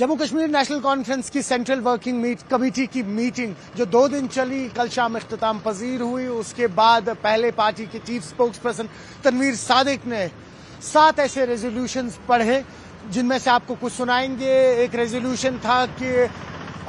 Jammu Kashmir national conference की central working committee की meeting जो 2 दिन चली, कल शाम इख्तिताम पजीर हुई। उसके बाद पहले पार्टी के chief spokesperson Tanveer Sadiq ने 7 ऐसे रेजोल्यूशंस पढ़े, जिनमें से आपको कुछ सुनाएंगे। एक रेजोल्यूशन था कि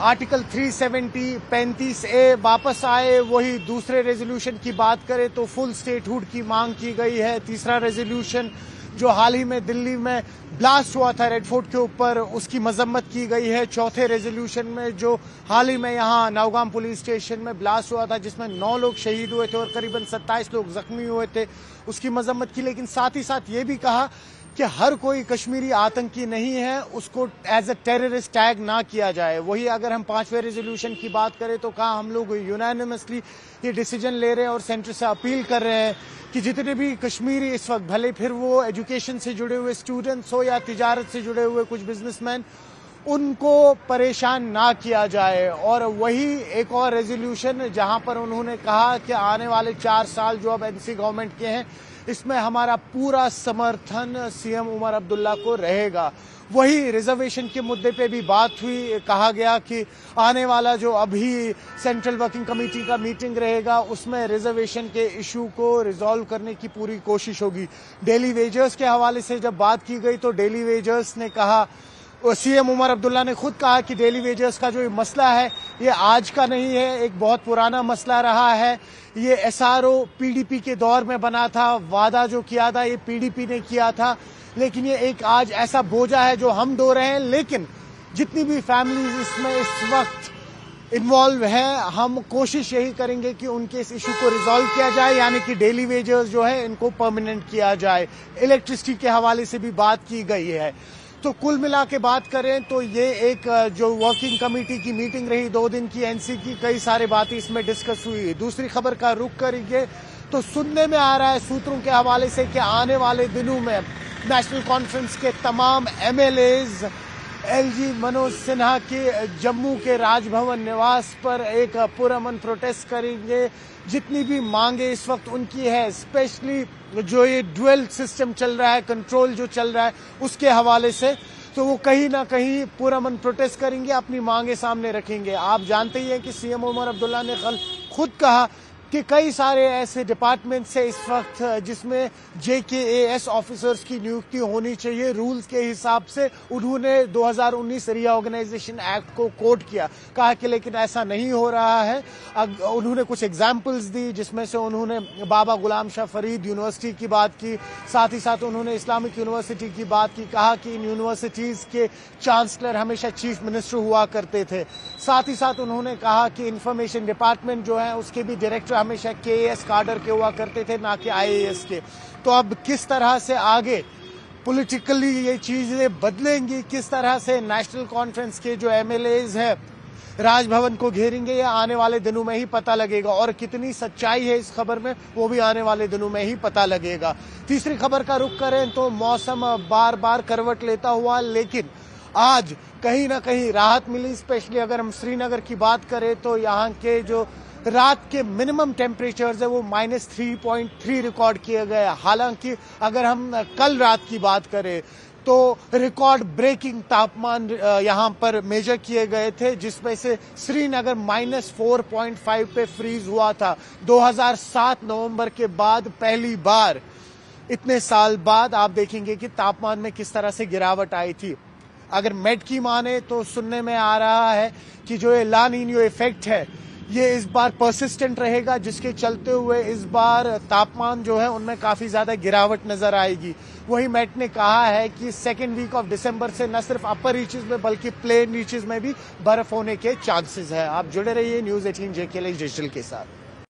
आर्टिकल 370 35A वापस आए। वही दूसरे रेजोल्यूशन की बात करें तो फुल स्टेटहुड की मांग की गई है। तीसरा रेजोल्यूशन जो हाल ही में दिल्ली में ब्लास्ट हुआ था रेड फोर्ट के ऊपर, उसकी मजम्मत की गई है। चौथे रेजोल्यूशन में जो हाल ही में यहाँ नौगाम पुलिस स्टेशन में ब्लास्ट हुआ था, जिसमें 9 लोग शहीद हुए थे और करीबन 27 लोग जख्मी हुए थे, उसकी मजम्मत की। लेकिन साथ ही साथ ये भी कहा कि हर कोई कश्मीरी आतंकी नहीं है, उसको एज ए टेररिस्ट टैग ना किया जाए। वही अगर हम 5वें रेजोल्यूशन की बात करें तो कहा हम लोग यूनानिमसली ये डिसीजन ले रहे हैं और सेंटर से अपील कर रहे हैं कि जितने भी कश्मीरी इस वक्त, भले फिर वो एजुकेशन से जुड़े हुए स्टूडेंट्स हो या तिजारत से जुड़े हुए कुछ बिजनेसमैन, उनको परेशान ना किया जाए। और वही एक और रेजोल्यूशन जहां पर उन्होंने कहा कि आने वाले 4 साल जो अब एनसी गवर्नमेंट के हैं, इसमें हमारा पूरा समर्थन सीएम उमर अब्दुल्ला को रहेगा। वही रिजर्वेशन के मुद्दे पे भी बात हुई। कहा गया कि आने वाला जो अभी सेंट्रल वर्किंग कमेटी का मीटिंग रहेगा, उसमें रिजर्वेशन के इशू को रिजॉल्व करने की पूरी कोशिश होगी। डेली वेजर्स के हवाले से जब बात की गई तो डेली वेजर्स ने कहा, सीएम उमर अब्दुल्ला ने खुद कहा कि डेली वेजर्स का जो मसला है ये आज का नहीं है, एक बहुत पुराना मसला रहा है। ये एसआरओ पीडीपी के दौर में बना था, वादा जो किया था ये पीडीपी ने किया था, लेकिन ये एक आज ऐसा बोझा है जो हम ढो रहे हैं। लेकिन जितनी भी फैमिलीज इसमें इस वक्त इन्वॉल्व हैं, हम कोशिश यही करेंगे कि उनके इस इशू को रिजॉल्व किया जाए, यानी कि डेली वेजर्स जो है इनको परमानेंट किया जाए। इलेक्ट्रिसिटी के हवाले से भी बात की गई है। तो कुल मिला के बात करें तो ये एक जो वर्किंग कमेटी की मीटिंग रही 2 दिन की, एनसी की कई सारे बातें इसमें डिस्कस हुई। दूसरी खबर का रुख करेंगे तो सुनने में आ रहा है सूत्रों के हवाले से कि आने वाले दिनों में नेशनल कॉन्फ्रेंस के तमाम एमएलएज एलजी मनोज सिन्हा के जम्मू के राजभवन निवास पर एक पुरअमन प्रोटेस्ट करेंगे। जितनी भी मांगे इस वक्त उनकी है, स्पेशली जो ये ड्यूअल सिस्टम चल रहा है, कंट्रोल जो चल रहा है उसके हवाले से, तो वो कहीं ना कहीं पुरअमन प्रोटेस्ट करेंगे, अपनी मांगे सामने रखेंगे। आप जानते ही हैं कि सीएम उमर अब्दुल्ला ने कल खुद कहा कि कई सारे ऐसे डिपार्टमेंट्स है इस वक्त जिसमें JKAS ऑफिसर्स की नियुक्ति होनी चाहिए रूल्स के हिसाब से। उन्होंने 2019 रीऑर्गेनाइजेशन एक्ट को कोट किया, कहा कि लेकिन ऐसा नहीं हो रहा है। उन्होंने कुछ एग्जाम्पल्स दी, जिसमें से उन्होंने बाबा गुलाम शाह फरीद यूनिवर्सिटी की बात की, साथ ही साथ उन्होंने इस्लामिक यूनिवर्सिटी की बात की। कहा कि इन यूनिवर्सिटीज के चांसलर हमेशा चीफ मिनिस्टर हुआ करते थे। साथ ही साथ उन्होंने कहा कि इंफॉर्मेशन डिपार्टमेंट जो है उसके भी डायरेक्टर हमेशा KAS काडर के हुआ करते थे, ना कि IAS के। तो अब किस तरह से आगे पॉलिटिकली ये चीजें बदलेंगी, किस तरह से नेशनल कॉन्फ्रेंस के जो MLAs हैं राजभवन को घेरेंगे, ये आने वाले दिनों में ही पता लगेगा। और कितनी सच्चाई है इस खबर में वो भी आने वाले दिनों में ही पता लगेगा। तीसरी खबर का रुख करें तो मौसम बार बार करवट लेता हुआ, लेकिन आज कहीं ना कहीं राहत मिली। स्पेशली अगर हम श्रीनगर की बात करें तो यहाँ के जो रात के मिनिमम टेम्परेचर्स है वो -3.3 रिकॉर्ड किए गए। हालांकि अगर हम कल रात की बात करें तो रिकॉर्ड ब्रेकिंग तापमान यहाँ पर मेजर किए गए थे, जिसमें से श्रीनगर -4.5 पे फ्रीज हुआ था। 2007 नवंबर के बाद पहली बार इतने साल बाद आप देखेंगे कि तापमान में किस तरह से गिरावट आई थी। अगर मेट की माने तो सुनने में आ रहा है कि जो ये ला नीनियो इफेक्ट है ये इस बार परसिस्टेंट रहेगा, जिसके चलते हुए इस बार तापमान जो है उनमें काफी ज्यादा गिरावट नजर आएगी। वही मेट ने कहा है कि 2nd वीक ऑफ दिसंबर से न सिर्फ अपर रीचेस में बल्कि प्लेन रीचेस में भी बर्फ होने के चांसेस है। आप जुड़े रहिए न्यूज़ 18 JKL डिजिटल के साथ।